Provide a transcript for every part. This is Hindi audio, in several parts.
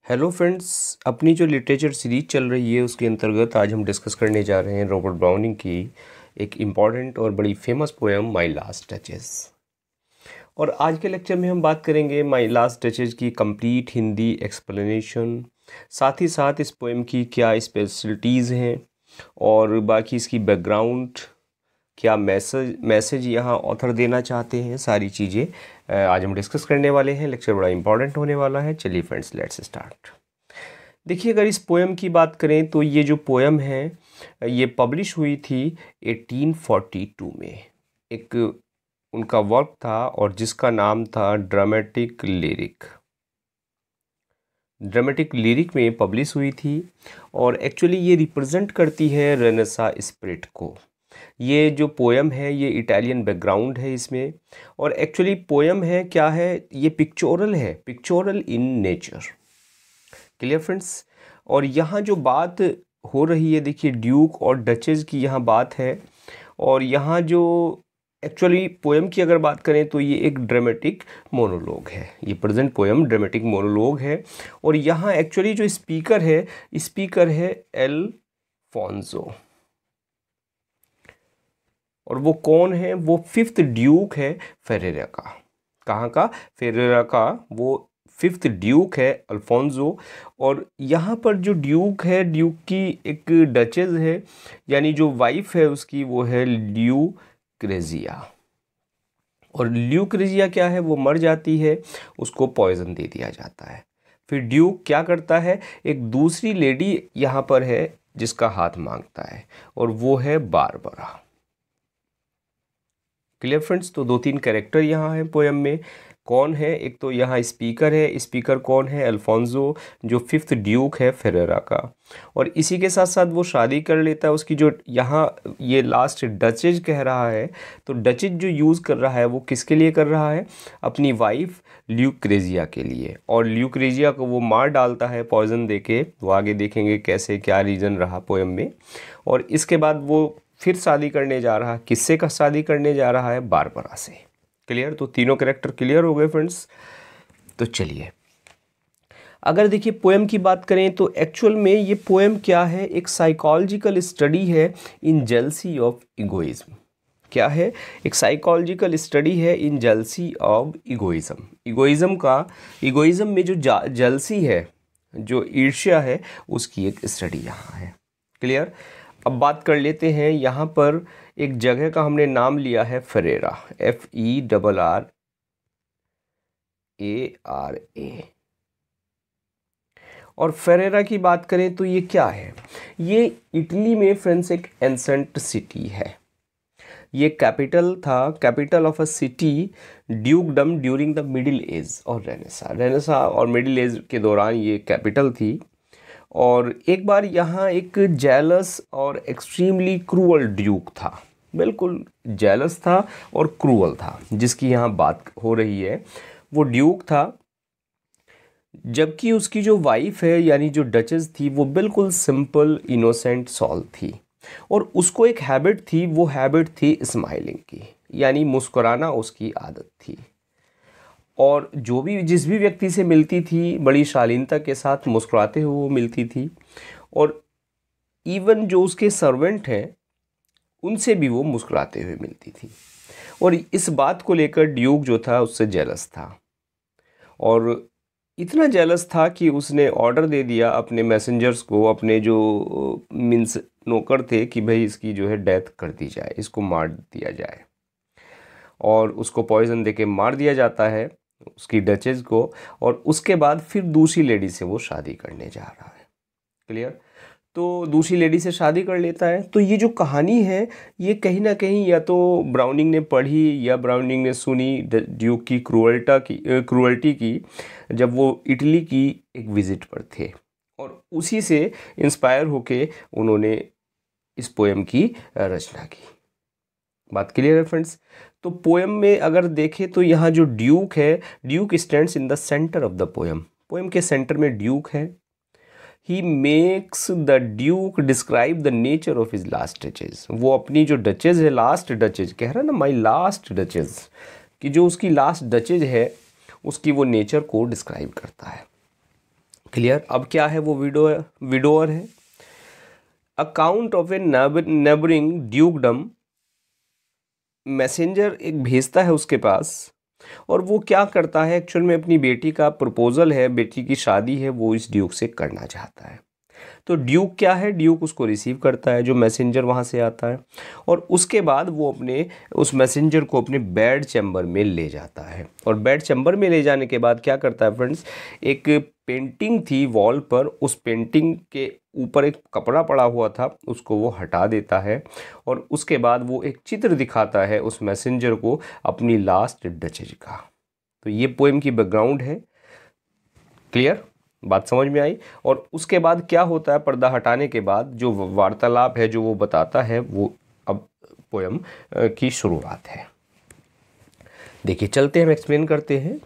हेलो फ्रेंड्स, अपनी जो लिटरेचर सीरीज चल रही है उसके अंतर्गत आज हम डिस्कस करने जा रहे हैं रॉबर्ट ब्राउनिंग की एक इम्पॉर्टेंट और बड़ी famous poem my last touches. और आज के लेक्चर में हम बात करेंगे माय लास्ट टचेस की कंप्लीट हिंदी एक्सप्लेनेशन, साथ ही साथ इस पोएम की क्या स्पेशलिटीज़ हैं और बाकी इसकी बैकग्राउंड, क्या मैसेज यहाँ ऑथर देना चाहते हैं, सारी चीज़ें आज हम डिस्कस करने वाले हैं। लेक्चर बड़ा इंपॉर्टेंट होने वाला है। चलिए फ्रेंड्स, लेट्स स्टार्ट। देखिए, अगर इस पोएम की बात करें तो ये जो पोएम है ये पब्लिश हुई थी 1842 में। एक उनका वर्क था और जिसका नाम था ड्रामेटिक लिरिक में पब्लिश हुई थी। और एक्चुअली ये रिप्रेजेंट करती है रेनेसा स्पिरिट को। ये जो पोएम है ये इटालियन बैकग्राउंड है इसमें। और एक्चुअली पोएम है क्या है, ये पिक्चोरल है, पिक्चोरल इन नेचर। Clear friends. और यहाँ जो बात हो रही है, देखिए ड्यूक और डचेस की यहाँ बात है। और यहाँ जो एक्चुअली पोएम की अगर बात करें तो ये एक ड्रामेटिक मोनोलॉग है। ये प्रेजेंट पोएम ड्रामेटिक मोनोलॉग है। और यहाँ एक्चुअली जो स्पीकर है अल्फोंसो। और वो कौन है? वो फिफ्थ ड्यूक है फेरेरा का। कहाँ का? फेरेरा का वो फिफ्थ ड्यूक है अल्फोंसो। और यहाँ पर जो ड्यूक है, ड्यूक की एक डचेस है, यानी जो वाइफ है उसकी, वो है ल्यूक्रेजिया। और ल्यूक्रेजिया क्या है, वो मर जाती है, उसको पॉइजन दे दिया जाता है। फिर ड्यूक क्या करता है, एक दूसरी लेडी यहाँ पर है जिसका हाथ मांगता है, और वो है बारबरा। Clear friends. तो दो तीन कैरेक्टर यहाँ हैं पोएम में। कौन है? एक तो यहाँ स्पीकर है। स्पीकर कौन है? अल्फोंसो, जो फिफ्थ ड्यूक है फेरेरा का। और इसी के साथ साथ वो शादी कर लेता है। उसकी जो यहाँ ये लास्ट डचेज कह रहा है, तो डचेज जो यूज़ कर रहा है वो किसके लिए कर रहा है? अपनी वाइफ ल्यूक्रेजिया के लिए। और ल्यूक्रेजिया को वो मार डालता है पॉइजन देके। वो आगे देखेंगे कैसे, क्या रीज़न रहा पोएम में। और इसके बाद वो फिर शादी करने जा रहा है। किससे का शादी करने जा रहा है? बारबरा से। क्लियर। तो तीनों कैरेक्टर क्लियर हो गए फ्रेंड्स। तो चलिए, अगर देखिए पोएम की बात करें तो एक्चुअल में ये पोएम क्या है, एक साइकोलॉजिकल स्टडी है इन जेलसी ऑफ इगोइज्म। क्या है? एक साइकोलॉजिकल स्टडी है इन जेलसी ऑफ इगोइज्म। इगोइज्म में जो जेलसी है, जो ईर्ष्या है, उसकी एक स्टडी यहाँ है। क्लियर। अब बात कर लेते हैं, यहाँ पर एक जगह का हमने नाम लिया है फेरेरा, FERRARA। और फेरेरा की बात करें तो ये क्या है? ये इटली में फ्रेंड्स एक एंसेंट सिटी है। ये capital of a city ड्यूकडम during the middle age और रेनेसा और मिडिल एज के दौरान ये कैपिटल थी। और एक बार यहाँ एक जेलस और एक्सट्रीमली क्रूअल ड्यूक था। बिल्कुल जेलस था और क्रूअल था, जिसकी यहाँ बात हो रही है। वो ड्यूक था, जबकि उसकी जो वाइफ है यानी जो डचेस थी, वो बिल्कुल सिंपल इनोसेंट सोल थी। और उसको एक हैबिट थी, वो हैबिट थी स्माइलिंग की, यानी मुस्कुराना उसकी आदत थी। और जिस भी व्यक्ति से मिलती थी, बड़ी शालीनता के साथ मुस्कुराते हुए वो मिलती थी। और इवन जो उसके सर्वेंट हैं उनसे भी वो मुस्कुराते हुए मिलती थी। और इस बात को लेकर ड्यूक जो था उससे जेलस था। और इतना जेलस था कि उसने ऑर्डर दे दिया अपने मैसेंजर्स को, अपने जो मीन्स नौकर थे, कि भाई इसकी जो है डेथ कर दी जाए, इसको मार दिया जाए। और उसको पॉइजन देके मार दिया जाता है, उसकी डचेस को। और उसके बाद फिर दूसरी लेडी से वो शादी करने जा रहा है। क्लियर। तो दूसरी लेडी से शादी कर लेता है। तो ये जो कहानी है ये कहीं ना कहीं या तो ब्राउनिंग ने पढ़ी या ब्राउनिंग ने सुनी ड्यूक की क्रूअल्टी की, जब वो इटली की एक विजिट पर थे। और उसी से इंस्पायर होके उन्होंने इस पोएम की रचना की। बात क्लियर है फ्रेंड्स। तो पोएम में अगर देखें तो यहाँ जो ड्यूक है, Duke stands in the centre of the poem. Poem के सेंटर में ड्यूक है। He makes the Duke describe the nature of his last duchess. वो अपनी जो डचेज है, लास्ट डचेज कह रहा है ना, माई लास्ट डचेज, कि जो उसकी लास्ट डचेज है उसकी वो नेचर को डिस्क्राइब करता है। क्लियर। अब क्या है, वो विडोअर है। Account of A neighbouring ड्यूकडम, messenger एक भेजता है उसके पास, और वो क्या करता है, एक्चुअल में अपनी बेटी का प्रपोजल है, बेटी की शादी है, वो इस ड्यूक से करना चाहता है। तो ड्यूक क्या है, ड्यूक उसको रिसीव करता है, जो मैसेंजर वहाँ से आता है, और उसके बाद वो अपने उस मैसेंजर को अपने बेड चैम्बर में ले जाता है। और बेड चैम्बर में ले जाने के बाद क्या करता है फ्रेंड्स, एक पेंटिंग थी वॉल पर, उस पेंटिंग के ऊपर एक कपड़ा पड़ा हुआ था, उसको वो हटा देता है, और उसके बाद वो एक चित्र दिखाता है उस मैसेंजर को अपनी लास्ट डचेज का। तो ये पोएम की बैकग्राउंड है। क्लियर, बात समझ में आई। और उसके बाद क्या होता है, पर्दा हटाने के बाद जो वार्तालाप है जो वो बताता है, वो अब पोएम की शुरुआत है। देखिए चलते हैं, हम एक्सप्लेन करते हैं।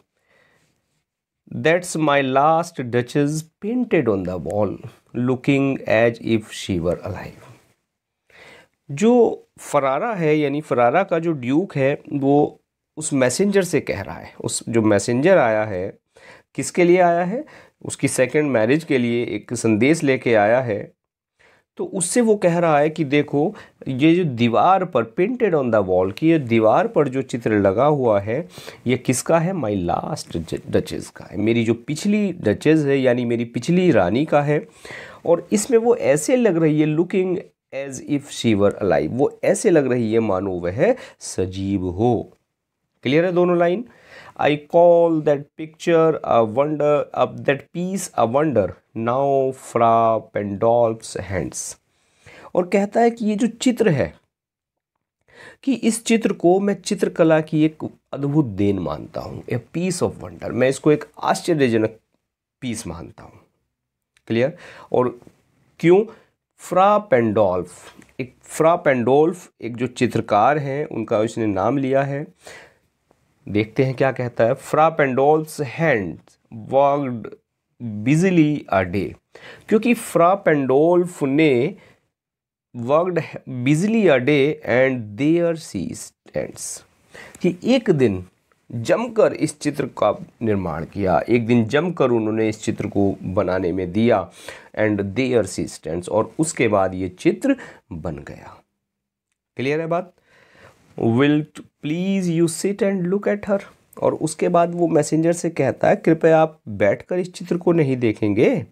That's my last duchess painted on the wall looking as if she were alive. जो फरारा है, यानी फरारा का जो ड्यूक है, वो उस मैसेंजर से कह रहा है, उस जो मैसेंजर आया है, किसके लिए आया है, उसकी सेकंड मैरिज के लिए एक संदेश लेके आया है। तो उससे वो कह रहा है कि देखो, ये जो दीवार पर पेंटेड ऑन द वॉल, की ये दीवार पर जो चित्र लगा हुआ है, ये किसका है, माई लास्ट डचेस का है, मेरी जो पिछली डचेस है, यानी मेरी पिछली रानी का है। और इसमें वो ऐसे लग रही है, looking as if she were alive, वो ऐसे लग रही है मानो वह सजीव हो। क्लियर है दोनों line. I call that picture a wonder, that piece a wonder, now fra Pandolf's hands। और कहता है कि ये जो चित्र है, कि इस चित्र को मैं चित्रकला की एक अद्भुत देन मानता हूँ, ए पीस ऑफ वंडर, मैं इसको एक आश्चर्यजनक पीस मानता हूँ। क्लियर। और क्यों, फ्रा पेंडोल्फ, फ्रा पेंडोल्फ एक जो चित्रकार हैं, उनका उसने नाम लिया है। देखते हैं क्या कहता है। फ्रा पेंडोल्फ्स hands worked busily a day, क्योंकि फ्रा पेंडोल्फ ने worked busily a day and there she stands, कि एक दिन जमकर इस चित्र का निर्माण किया, एक दिन जमकर उन्होंने इस चित्र को बनाने में दिया, एंड देयर सी स्टैंड्स, और उसके बाद ये चित्र बन गया। क्लियर है बात। Will please you sit and look at her, और उसके बाद वो मैसेंजर से कहता है, कृपया आप बैठकर इस चित्र को नहीं देखेंगे।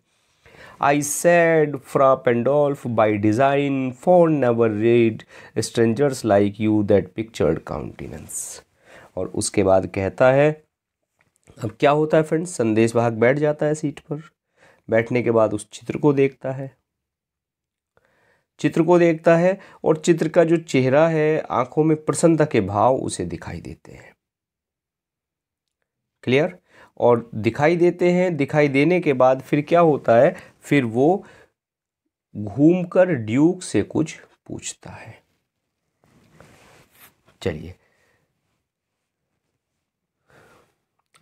I said Fra Pandolf by design for never read strangers like you that pictured countenance. और उसके बाद कहता है, अब क्या होता है फ्रेंड्स, संदेश वाहक बैठ जाता है सीट पर, बैठने के बाद उस चित्र को देखता है, चित्र को देखता है, और चित्र का जो चेहरा है, आंखों में प्रसन्नता के भाव उसे दिखाई देते हैं। क्लियर। और दिखाई देते हैं, दिखाई देने के बाद फिर क्या होता है, फिर वो घूमकर ड्यूक से कुछ पूछता है। चलिए,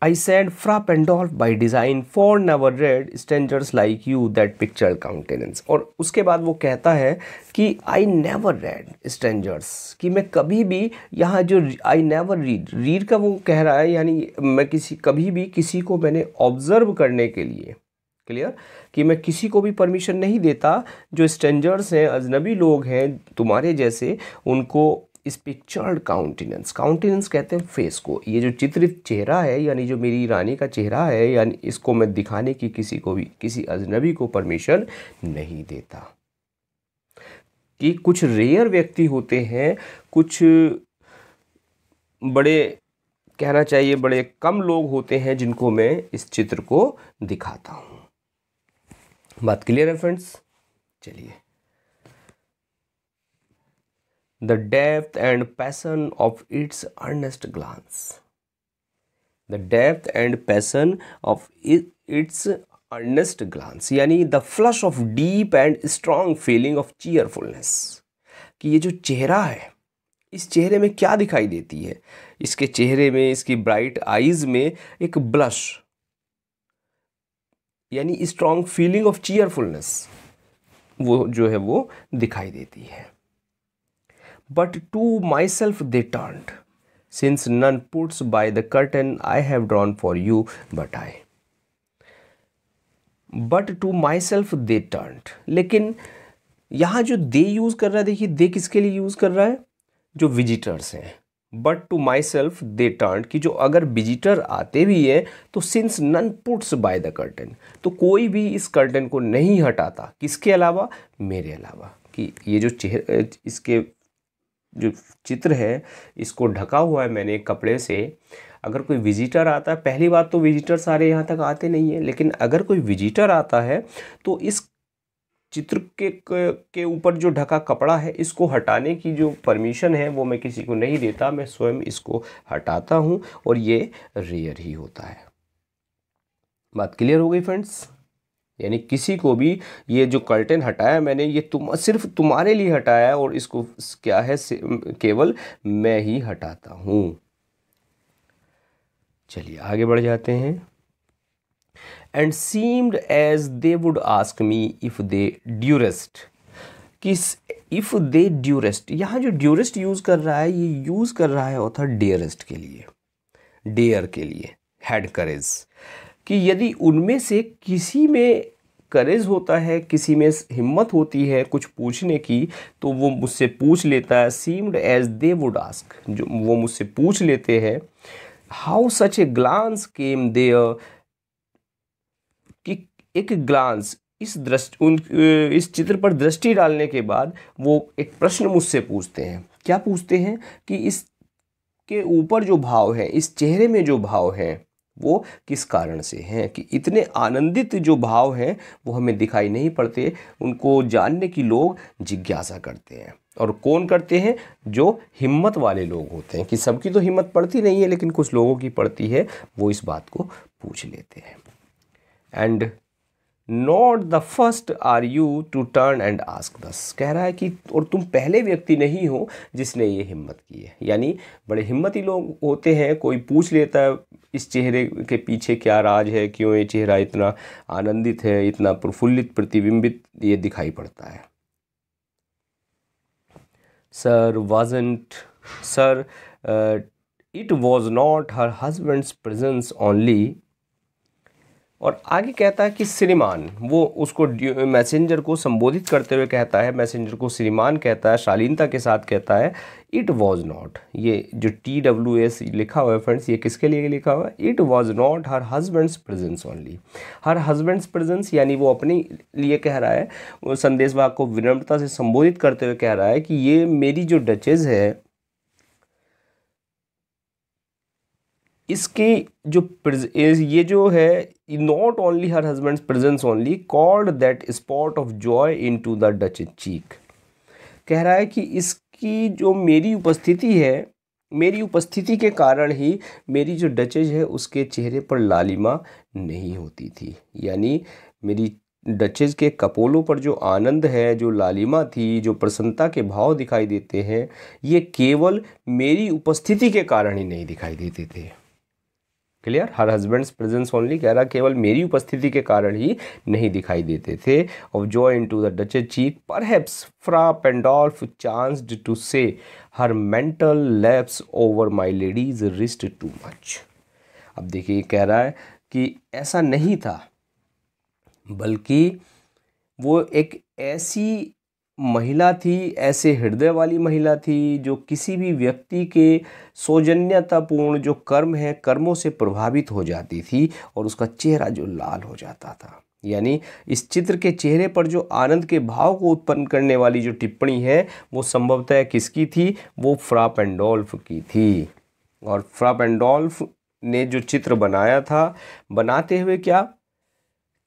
I said Fra Pandolf by design for never read strangers like you that picture countenance। और उसके बाद वो कहता है कि I never read strangers, कि मैं कभी भी, यहाँ जो I never read का वो कह रहा है, यानी मैं कभी भी किसी को मैंने ऑब्जर्व करने के लिए, क्लियर, कि मैं किसी को भी परमिशन नहीं देता, जो स्ट्रेंजर्स हैं, अजनबी लोग हैं तुम्हारे जैसे, उनको इस पिक्चर्ड काउंटिनेंस, काउंटिनेंस कहते हैं फेस को, ये जो चित्रित चेहरा है, यानी जो मेरी रानी का चेहरा है, यानी इसको मैं दिखाने की किसी को भी, किसी अजनबी को परमिशन नहीं देता। कि कुछ रेयर व्यक्ति होते हैं, कुछ बड़े, कहना चाहिए बड़े कम लोग होते हैं जिनको मैं इस चित्र को दिखाता हूँ। बात क्लियर है फ्रेंड्स। चलिए, the depth and passion of its earnest glance, the depth and passion of its earnest glance, यानी the flush of deep and strong feeling of cheerfulness, कि ये जो चेहरा है, इस चेहरे में क्या दिखाई देती है, इसके चेहरे में, इसकी ब्राइट आईज में एक ब्लश, यानी स्ट्रॉन्ग फीलिंग ऑफ चीयरफुलनेस, वो जो है वो दिखाई देती है। But to myself they turned, since none puts by the curtain I have drawn for you but I। But to myself they turned. लेकिन यहाँ जो दे यूज़ कर रहा है, देखिए दे किसके लिए यूज़ कर रहा है, जो विजिटर्स हैं। But to myself they turned, कि जो अगर विजिटर आते भी है तो since none puts by the curtain, तो कोई भी इस कर्टन को नहीं हटाता, किसके अलावा, मेरे अलावा। कि ये जो चेहरे, इसके जो चित्र है इसको ढका हुआ है मैंने एक कपड़े से। अगर कोई विजिटर आता है, पहली बात तो विजिटर सारे यहाँ तक आते नहीं है, लेकिन अगर कोई विजिटर आता है तो इस चित्र के ऊपर जो ढका कपड़ा है इसको हटाने की जो परमिशन है वो मैं किसी को नहीं देता, मैं स्वयं इसको हटाता हूँ, और ये रेयर ही होता है। बात क्लियर हो गई फ्रेंड्स? यानी किसी को भी ये जो कर्टेन हटाया मैंने, ये सिर्फ तुम्हारे लिए हटाया है, और इसको क्या है, केवल मैं ही हटाता हूँ। चलिए आगे बढ़ जाते हैं। And seemed as they would ask me if they durst, कि इफ दे ड्यूरेस्ट, यहाँ जो ड्यूरेस्ट यूज़ कर रहा है, ये यूज़ कर रहा है ऑथर डेयरेस्ट के लिए, डेयर के लिए, हैड करेज, कि यदि उनमें से किसी में करेज होता है, किसी में हिम्मत होती है कुछ पूछने की, तो वो मुझसे पूछ लेता है। Seemed as they would ask, जो वो मुझसे पूछ लेते हैं। How such a glance came there, कि एक ग्लांस, इस चित्र पर दृष्टि डालने के बाद वो एक प्रश्न मुझसे पूछते हैं। क्या पूछते हैं? कि इसके ऊपर जो भाव है, इस चेहरे में जो भाव है, वो किस कारण से हैं, कि इतने आनंदित जो भाव हैं वो हमें दिखाई नहीं पड़ते, उनको जानने की लोग जिज्ञासा करते हैं। और कौन करते हैं? जो हिम्मत वाले लोग होते हैं, कि सबकी तो हिम्मत पड़ती नहीं है लेकिन कुछ लोगों की पड़ती है, वो इस बात को पूछ लेते हैं। And not the first are you to turn and ask thus, कह रहा है कि और तुम पहले व्यक्ति नहीं हो जिसने ये हिम्मत की है। यानी बड़े हिम्मती लोग होते हैं, कोई पूछ लेता है इस चेहरे के पीछे क्या राज है, क्यों ये चेहरा इतना आनंदित है, इतना प्रफुल्लित, प्रतिबिंबित ये दिखाई पड़ता है। Sir wasn't, sir it was not her husband's presence only, और आगे कहता है कि श्रीमान, वो उसको मैसेंजर को संबोधित करते हुए कहता है, मैसेंजर को श्रीमान कहता है, शालीनता के साथ कहता है। इट वॉज नॉट, ये जो TWS लिखा हुआ है फ्रेंड्स, ये किसके लिए लिखा हुआ है? It was not her husband's presence only, her husband's presence, यानी वो अपने लिए कह रहा है, वो संदेशवाहक को विनम्रता से संबोधित करते हुए कह रहा है कि ये मेरी जो डचेज है, इसकी जो ये जो है, not only her husband's presence only called that spot of joy into the duchess cheek, कह रहा है कि इसकी जो मेरी उपस्थिति है, मेरी उपस्थिति के कारण ही मेरी जो डचेज है उसके चेहरे पर लालिमा नहीं होती थी। यानी मेरी डचेज के कपोलों पर जो आनंद है, जो लालिमा थी, जो प्रसन्नता के भाव दिखाई देते हैं, ये केवल मेरी उपस्थिति के कारण ही नहीं दिखाई देते थे। क्लियर? हर हस्बैंड्स प्रेजेंस ओनली कह रहा, केवल मेरी उपस्थिति के कारण ही नहीं दिखाई देते थे। Of joy into the duchess cheek perhaps Fra Pandolf chanced to say her mantle laps over my lady's wrist too much. अब देखिए कह रहा है कि ऐसा नहीं था, बल्कि वो एक ऐसी महिला थी, ऐसे हृदय वाली महिला थी, जो किसी भी व्यक्ति के सौजन्यतापूर्ण जो कर्म है, कर्मों से प्रभावित हो जाती थी, और उसका चेहरा जो लाल हो जाता था। यानी इस चित्र के चेहरे पर जो आनंद के भाव को उत्पन्न करने वाली जो टिप्पणी है, वो संभवतः किसकी थी? वो फ्रा पेंडोल्फ की थी। और फ्रा पेंडोल्फ ने जो चित्र बनाया था, बनाते हुए क्या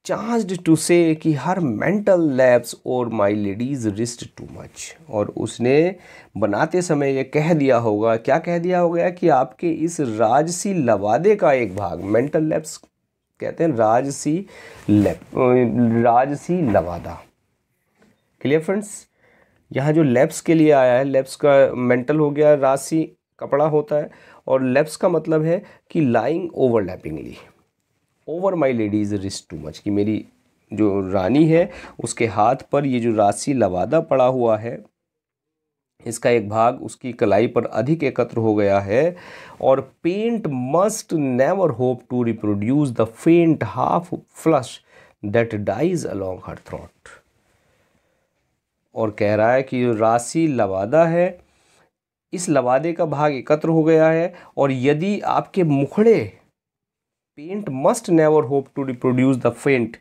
चांस्ड टू से कि हर मेंटल लैप्स और माई लेडीज रिस्ट टू मच, और उसने बनाते समय ये कह दिया होगा, क्या कह दिया होगा, कि आपके इस राजसी लवादे का एक भाग, मेंटल लैप्स कहते हैं राजसी लवादा। Clear friends? यहाँ जो लैप्स के लिए आया है, लैप्स का मेंटल हो गया, राजसी कपड़ा होता है, और लैप्स का मतलब है कि lying overlappingly over my lady's wrist too much, कि मेरी जो रानी है उसके हाथ पर ये जो राशि लवादा पड़ा हुआ है, इसका एक भाग उसकी कलाई पर अधिक एकत्र हो गया है। और paint must never hope to reproduce the faint half flush that dies along her throat. और कह रहा है कि राशि लवादा है, इस लवादे का भाग एकत्र हो गया है, और यदि आपके मुखड़े paint must never hope to reproduce the faint,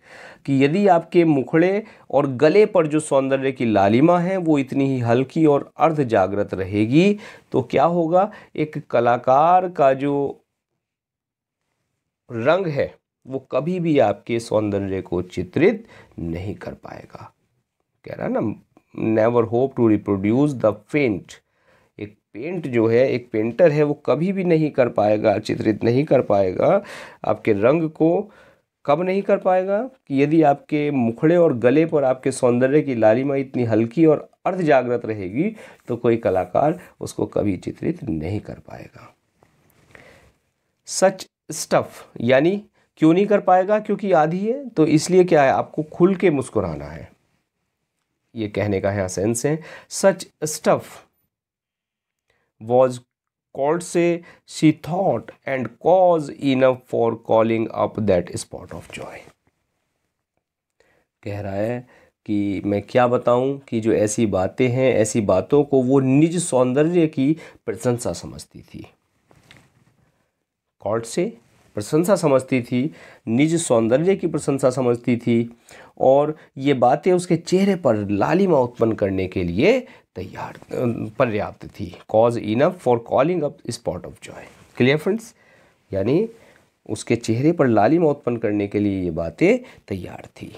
कि यदि आपके मुखड़े और गले पर जो सौंदर्य की लालिमा है वो इतनी ही हल्की और अर्ध जागृत रहेगी, तो क्या होगा, एक कलाकार का जो रंग है वो कभी भी आपके सौंदर्य को चित्रित नहीं कर पाएगा। कह रहा है ना, never hope to reproduce the faint. एक पेंट जो है, एक पेंटर है, वो कभी भी नहीं कर पाएगा, चित्रित नहीं कर पाएगा आपके रंग को। कब नहीं कर पाएगा, कि यदि आपके मुखड़े और गले पर आपके सौंदर्य की लालिमा इतनी हल्की और अर्ध जागृत रहेगी तो कोई कलाकार उसको कभी चित्रित नहीं कर पाएगा। सच स्टफ, यानी क्यों नहीं कर पाएगा, क्योंकि आधी है, तो इसलिए क्या है, आपको खुल के मुस्कुराना है, ये कहने का यहाँ सेंस है। Such stuff was called say she thought and cause enough for calling up that spot of joy। कह रहा है कि मैं क्या बताऊं कि जो ऐसी बातें हैं, ऐसी बातों को वो निज सौंदर्य की प्रशंसा समझती थी। कॉल्ड से प्रशंसा समझती थी, निज सौंदर्य की प्रशंसा समझती थी, और ये बातें उसके चेहरे पर लालिमा उत्पन्न करने के लिए तैयार पर्याप्त थी। Cause enough for calling up spot of Joy. Clear friends, यानी उसके चेहरे पर लालिमा उत्पन्न करने के लिए ये बातें तैयार थी।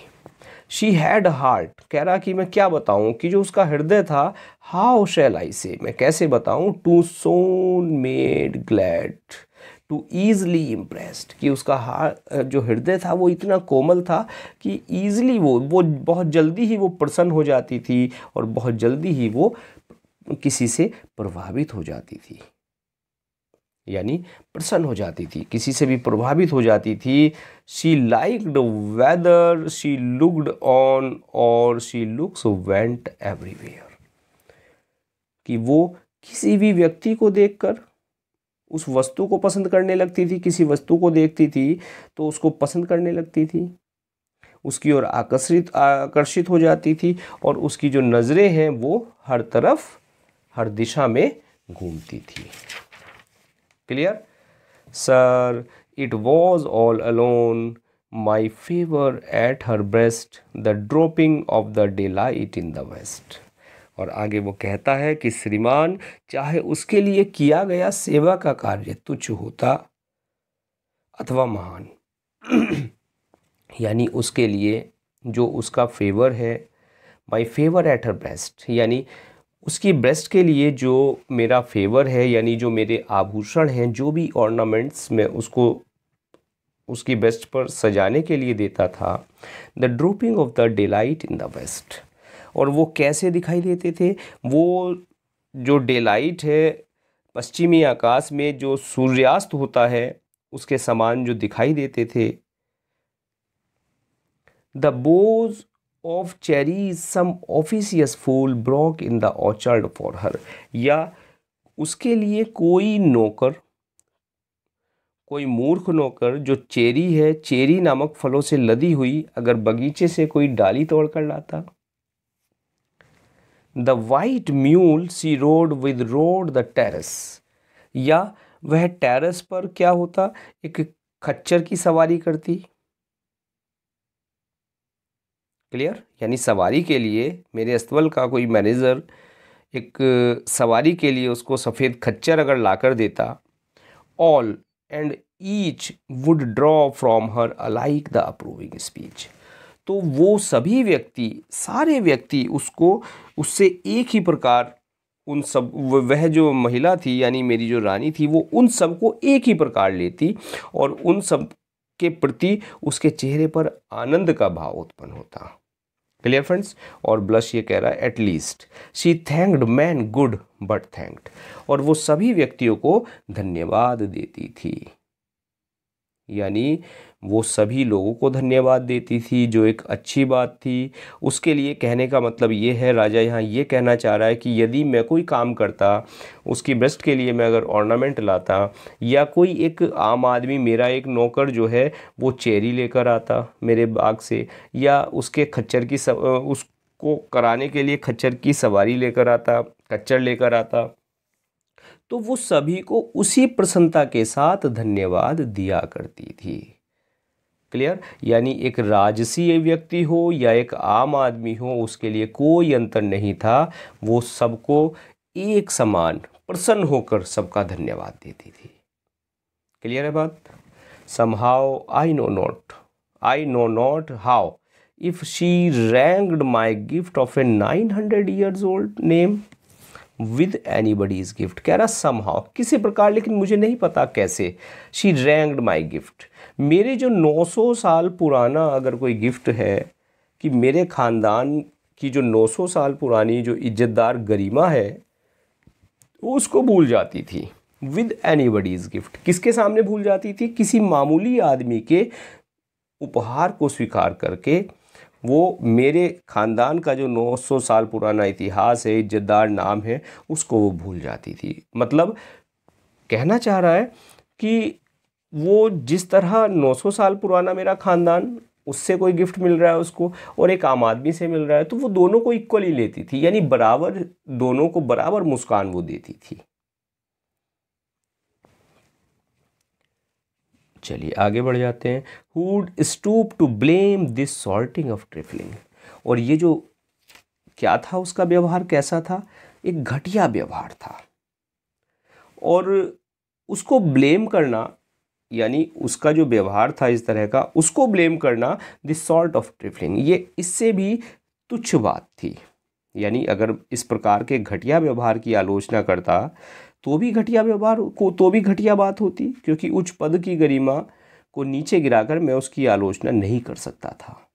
शी हैड हार्ट, कह रहा कि मैं क्या बताऊं कि जो उसका हृदय था, हाउ शैल आई से, मैं कैसे बताऊं, too soon made glad too easily impressed, कि उसका जो हृदय था वो इतना कोमल था कि ईजली वो बहुत जल्दी ही वो प्रसन्न हो जाती थी, और बहुत जल्दी ही वो किसी से प्रभावित हो जाती थी, यानी प्रसन्न हो जाती थी, किसी से भी प्रभावित हो जाती थी। She liked whether she looked on और शी लुक्स वेंट एवरीवेयर, कि वो किसी भी व्यक्ति को देखकर उस वस्तु को पसंद करने लगती थी, किसी वस्तु को देखती थी तो उसको पसंद करने लगती थी, उसकी ओर आकर्षित हो जाती थी, और उसकी जो नज़रें हैं वो हर तरफ, हर दिशा में घूमती थी। Clear sir, it was all alone my favour at her breast the dropping of the daylight in the west. और आगे वो कहता है कि श्रीमान, चाहे उसके लिए किया गया सेवा का कार्य तुच्छ होता अथवा महान, यानी उसके लिए जो उसका फेवर है, माई फेवर एट हर ब्रेस्ट, यानी उसकी ब्रेस्ट के लिए जो मेरा फेवर है, यानी जो मेरे आभूषण हैं, जो भी ऑर्नामेंट्स मैं उसको उसकी ब्रेस्ट पर सजाने के लिए देता था, the dropping of the daylight in the west. और वो कैसे दिखाई देते थे, वो जो डे लाइट है, पश्चिमी आकाश में जो सूर्यास्त होता है उसके समान जो दिखाई देते थे। The boughs of cherries some officious fool broke in the orchard for her, या उसके लिए कोई नौकर, कोई मूर्ख नौकर जो चेरी है, चेरी नामक फलों से लदी हुई अगर बगीचे से कोई डाली तोड़ कर लाता। The white mule she rode with rode the terrace, या वह टेरेस पर क्या होता, एक खच्चर की सवारी करती। क्लियर, यानी सवारी के लिए मेरे अस्तबल का कोई मैनेजर एक सवारी के लिए उसको सफ़ेद खच्चर अगर लाकर देता, all and each would draw from her alike the approving speech, तो वो सभी व्यक्ति, सारे व्यक्ति उसको, उससे एक ही प्रकार, उन सब, वह जो महिला थी यानी मेरी जो रानी थी, वो उन सबको एक ही प्रकार लेती, और उन सब के प्रति उसके चेहरे पर आनंद का भाव उत्पन्न होता। क्लियर फ्रेंड्स, और ब्लश ये कह रहा है at least she thanked man good but thanked, और वो सभी व्यक्तियों को धन्यवाद देती थी। यानी वो सभी लोगों को धन्यवाद देती थी, जो एक अच्छी बात थी। उसके लिए कहने का मतलब ये है, राजा यहाँ ये कहना चाह रहा है कि यदि मैं कोई काम करता, उसकी बेस्ट के लिए मैं अगर ऑर्नामेंट लाता, या कोई एक आम आदमी, मेरा एक नौकर जो है वो चेरी लेकर आता मेरे बाग से, या उसके खच्चर की उसको कराने के लिए खच्चर की सवारी लेकर आता, खच्चर लेकर आता, तो वो सभी को उसी प्रसन्नता के साथ धन्यवाद दिया करती थी। क्लियर? यानी एक राजसी व्यक्ति हो या एक आम आदमी हो, उसके लिए कोई अंतर नहीं था, वो सबको एक समान प्रसन्न होकर सबका धन्यवाद देती थी। क्लियर है बात? Somehow I know not how if she ranked my gift of a 900 years old name with anybody's gift। कह रहा somehow, किसी प्रकार, लेकिन मुझे नहीं पता कैसे। she ranked my gift, मेरे जो 900 साल पुराना अगर कोई गिफ्ट है, कि मेरे ख़ानदान की जो 900 साल पुरानी जो इज्जतदार गरिमा है, उसको भूल जाती थी। विद एनीबडीज़ गिफ्ट, किसके सामने भूल जाती थी? किसी मामूली आदमी के उपहार को स्वीकार करके वो मेरे ख़ानदान का जो 900 साल पुराना इतिहास है, इज्जतदार नाम है, उसको वो भूल जाती थी। मतलब कहना चाह रहा है कि वो जिस तरह 900 साल पुराना मेरा ख़ानदान, उससे कोई गिफ्ट मिल रहा है उसको, और एक आम आदमी से मिल रहा है, तो वो दोनों को इक्वली लेती थी, यानी बराबर, दोनों को बराबर मुस्कान वो देती थी। चलिए आगे बढ़ जाते हैं। Who'd stoop to blame this sorting of trifling। और ये जो क्या था, उसका व्यवहार कैसा था? एक घटिया व्यवहार था, और उसको ब्लेम करना, यानी उसका जो व्यवहार था इस तरह का, उसको ब्लेम करना, दिस सॉर्ट ऑफ ट्रिफलिंग, ये इससे भी तुच्छ बात थी। यानी अगर इस प्रकार के घटिया व्यवहार की आलोचना करता तो भी घटिया व्यवहार को, तो भी घटिया बात होती, क्योंकि उच्च पद की गरिमा को नीचे गिराकर मैं उसकी आलोचना नहीं कर सकता था।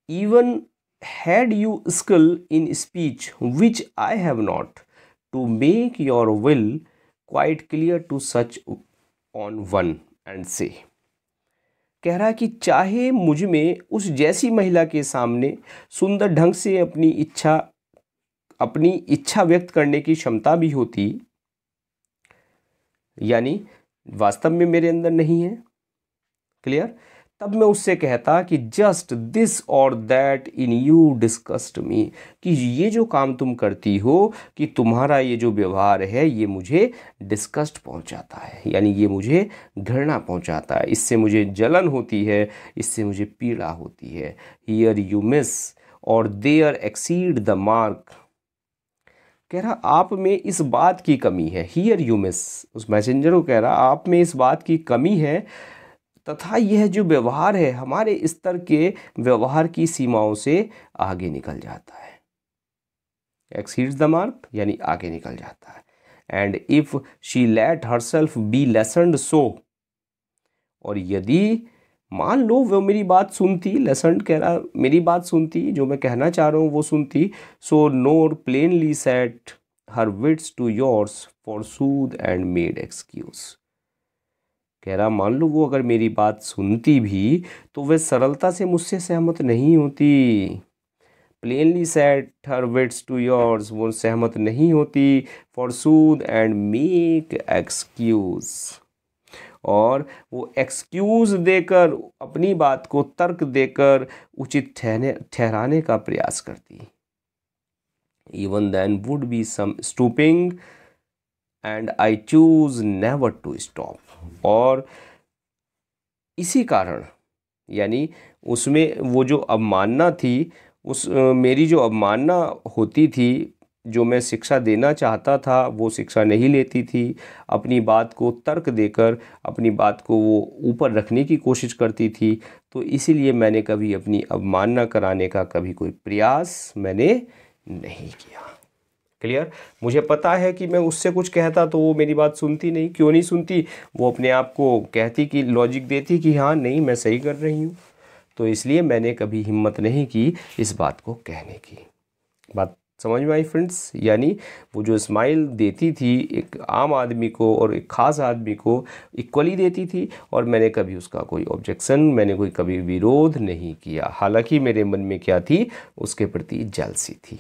Even had you skill in speech which I have not, to make your will quite clear to such an one and say. कह रहा है कि चाहे मुझ में उस जैसी महिला के सामने सुंदर ढंग से अपनी इच्छा व्यक्त करने की क्षमता भी होती, यानी वास्तव में मेरे अंदर नहीं है। क्लियर? तब मैं उससे कहता कि जस्ट दिस और दैट इन यू डिस्कस्ट मी, कि ये जो काम तुम करती हो, कि तुम्हारा ये जो व्यवहार है, ये मुझे डिस्कस्ट पहुंचाता है, यानी ये मुझे घृणा पहुंचाता है, इससे मुझे जलन होती है, इससे मुझे पीड़ा होती है। हियर यू मिस और देयर एक्सीड द मार्क। कह रहा आप में इस बात की कमी है, हियर यू मिस, उस मैसेंजर को कह रहा आप में इस बात की कमी है, तथा यह जो व्यवहार है हमारे स्तर के व्यवहार की सीमाओं से आगे निकल जाता है। एक्सीड्स द मार्क यानी आगे निकल जाता है। And if she let herself be lessoned so, और यदि मान लो वो मेरी बात सुनती, लेसन्ड कह रहा मेरी बात सुनती, जो मैं कहना चाह रहा हूँ वो सुनती, so nor plainly set her wits to yours forsooth and made excuse. कह रहा मान लो वो अगर मेरी बात सुनती भी, तो वह सरलता से मुझसे सहमत नहीं होती। Plainly set her wits to yours, वो सहमत नहीं होती, forsooth and make excuse, और वो एक्सक्यूज़ देकर, अपनी बात को तर्क देकर उचित ठहराने का प्रयास करती। Even then would be some stooping and I choose never to stoop. और इसी कारण, यानी उसमें वो जो अवमानना थी, उस मेरी जो अवमानना होती थी, जो मैं शिक्षा देना चाहता था वो शिक्षा नहीं लेती थी, अपनी बात को तर्क देकर अपनी बात को वो ऊपर रखने की कोशिश करती थी, तो इसीलिए मैंने कभी अपनी अवमानना कराने का कभी कोई प्रयास मैंने नहीं किया। क्लियर? मुझे पता है कि मैं उससे कुछ कहता तो वो मेरी बात सुनती नहीं। क्यों नहीं सुनती? वो अपने आप को कहती कि, लॉजिक देती कि हाँ नहीं मैं सही कर रही हूँ, तो इसलिए मैंने कभी हिम्मत नहीं की इस बात को कहने की। बात समझ में आई फ्रेंड्स? यानी वो जो स्माइल देती थी एक आम आदमी को और एक ख़ास आदमी को इक्वली देती थी, और मैंने कभी उसका कोई ऑब्जेक्शन, मैंने कोई कभी विरोध नहीं किया। हालांकि मेरे मन में क्या थी, उसके प्रति जेलसी थी।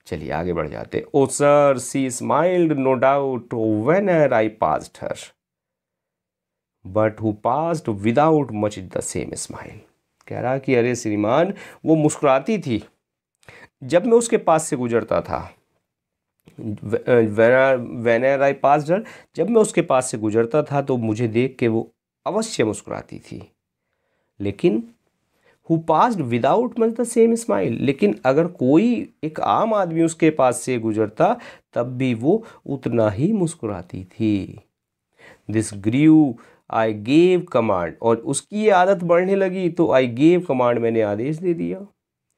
चलिए आगे बढ़ जाते। Oh sir, she smiled no doubt when I passed her, but who passed without much the same smile. कह रहा कि अरे श्रीमान, वो मुस्कुराती थी जब मैं उसके पास से गुजरता था। व्हेनेवर आई पास्ड हर, जब मैं उसके पास से गुजरता था तो मुझे देख के वो अवश्य मुस्कुराती थी। लेकिन who passed without much the same smile, लेकिन अगर कोई एक आम आदमी उसके पास से गुजरता तब भी वो उतना ही मुस्कुराती थी। This grew, I gave command, और उसकी ये आदत बढ़ने लगी तो आई गेव कमांड, मैंने आदेश दे दिया।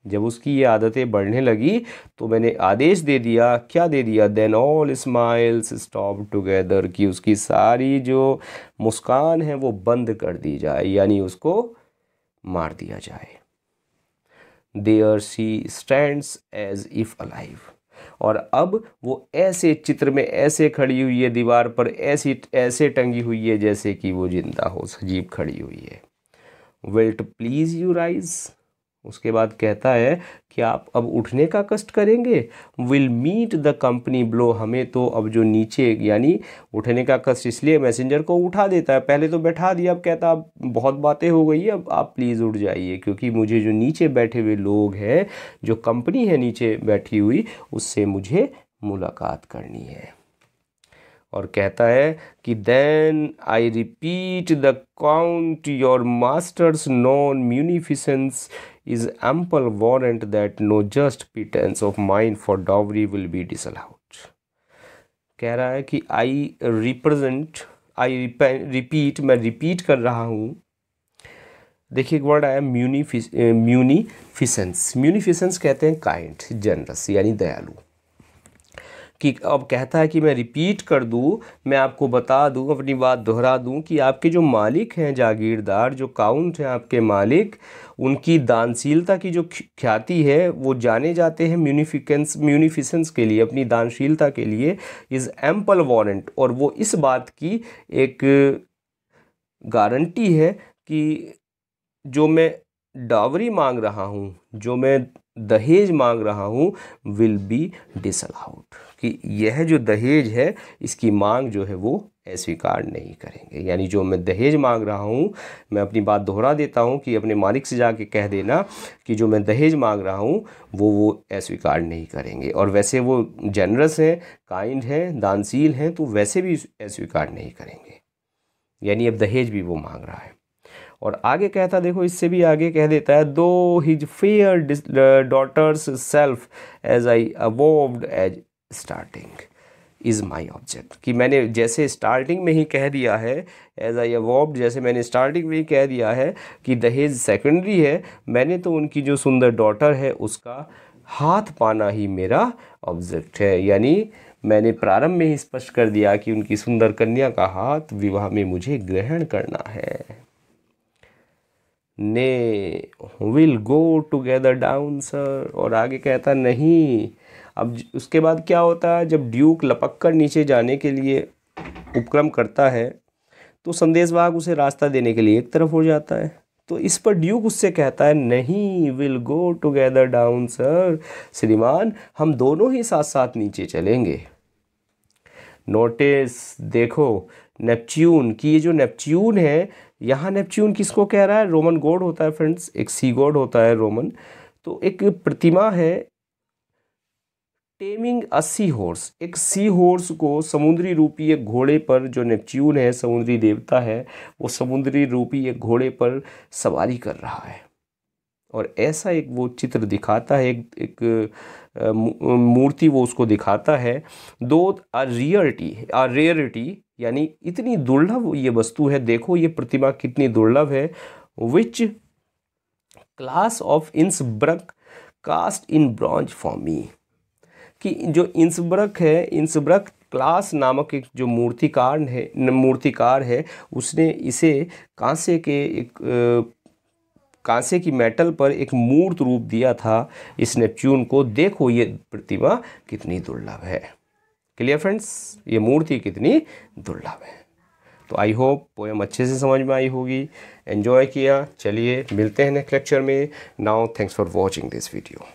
जब उसकी ये आदतें बढ़ने लगी तो मैंने आदेश दे दिया। क्या दे दिया? Then all smiles stop together, कि उसकी सारी जो मुस्कान है वो बंद कर दी जाए, यानी उसको मार दिया जाए। There she stands as if alive, और अब वो ऐसे चित्र में ऐसे खड़ी हुई है, दीवार पर ऐसी ऐसे टंगी हुई है जैसे कि वो जिंदा हो, सजीव खड़ी हुई है। विल्ट प्लीज यू राइज, उसके बाद कहता है कि आप अब उठने का कष्ट करेंगे। Will meet the company below, हमें तो अब जो नीचे, यानी उठने का कष्ट इसलिए मैसेंजर को उठा देता है, पहले तो बैठा दिया, अब कहता अब बहुत बातें हो गई है, अब आप प्लीज़ उठ जाइए, क्योंकि मुझे जो नीचे बैठे हुए लोग हैं, जो कंपनी है नीचे बैठी हुई, उससे मुझे मुलाकात करनी है। और कहता है कि then I repeat the count your master's known munificence is ample warrant that no just pretense of mind for dowry will be disallowed. कह रहा है कि आई रिप्रेजेंट, आई रिपीट, मैं रिपीट कर रहा हूँ। देखिए एक वर्ड आया म्यूनिफिसेंस। म्यूनिफिसेंस कहते हैं काइंड, जनरस, यानी दयालु। कि अब कहता है कि मैं रिपीट कर दूं, मैं आपको बता दूं, अपनी बात दोहरा दूं कि आपके जो मालिक हैं, जागीरदार, जो काउंट हैं आपके मालिक, उनकी दानशीलता की जो ख्याति है वो जाने जाते हैं म्यूनिफिसेंस के लिए, अपनी दानशीलता के लिए। इज़ एम्पल वारंट, और वो इस बात की एक गारंटी है कि जो मैं डावरी मांग रहा हूँ, जो मैं दहेज मांग रहा हूँ, विल बी डिसअलाउड, कि यह जो दहेज है इसकी मांग जो है वो अस्वीकार नहीं करेंगे। यानी जो मैं दहेज मांग रहा हूँ, मैं अपनी बात दोहरा देता हूँ कि अपने मालिक से जाके कह देना कि जो मैं दहेज मांग रहा हूँ वो अस्वीकार नहीं करेंगे। और वैसे वो जनरस हैं, काइंड हैं, दानशील हैं, तो वैसे भी अस्वीकार नहीं करेंगे। यानी अब दहेज भी वो मांग रहा है। और आगे कहता, देखो इससे भी आगे कह देता है, though his fair daughter's self as I avowed as starting is my object, कि मैंने जैसे स्टार्टिंग में ही कह दिया है, एज आई अवॉव्ड, जैसे मैंने स्टार्टिंग में ही कह दिया है कि दहेज सेकेंडरी है, मैंने तो उनकी जो सुंदर डॉटर है उसका हाथ पाना ही मेरा ऑब्जेक्ट है। यानी मैंने प्रारंभ में ही स्पष्ट कर दिया कि उनकी सुंदर कन्या का हाथ विवाह में मुझे ग्रहण करना है। ने will go together down sir, और आगे कहता नहीं। अब उसके बाद क्या होता है, जब ड्यूक लपक कर नीचे जाने के लिए उपक्रम करता है तो संदेशवाहक उसे रास्ता देने के लिए एक तरफ हो जाता है। तो इस पर ड्यूक उससे कहता है, नहीं, will go together down sir, श्रीमान हम दोनों ही साथ साथ नीचे चलेंगे। नोटिस, देखो नेपच्यून, की ये जो नेपच्यून है, यहाँ नेपच्यून किसको कह रहा है? रोमन गॉड होता है फ्रेंड्स, एक सी गॉड होता है रोमन। तो एक प्रतिमा है टेमिंग अ सी हॉर्स, एक सी हॉर्स को समुद्री रूपी एक घोड़े पर, जो नेपच्यून है समुद्री देवता है, वो समुद्री रूपी एक घोड़े पर सवारी कर रहा है। और ऐसा एक वो चित्र दिखाता है, एक मूर्ति वो उसको दिखाता है। दो अ रेयरिटी, यानी इतनी दुर्लभ ये वस्तु है, देखो ये प्रतिमा कितनी दुर्लभ है। Which Claus of Innsbruck cast in bronze for me, कि जो इंसब्रक है, इंसब्रक क्लास नामक एक जो मूर्तिकार है, उसने इसे कांसे के एक कांसे की मेटल पर एक मूर्त रूप दिया था इस नेपच्यून को। देखो ये प्रतिमा कितनी दुर्लभ है। क्लियर फ्रेंड्स, ये मूर्ति कितनी दुर्लभ है। तो आई होप पोएम अच्छे से समझ में आई होगी, एंजॉय किया। चलिए मिलते हैं नेक्स्ट लेक्चर में। Now thanks for watching this video.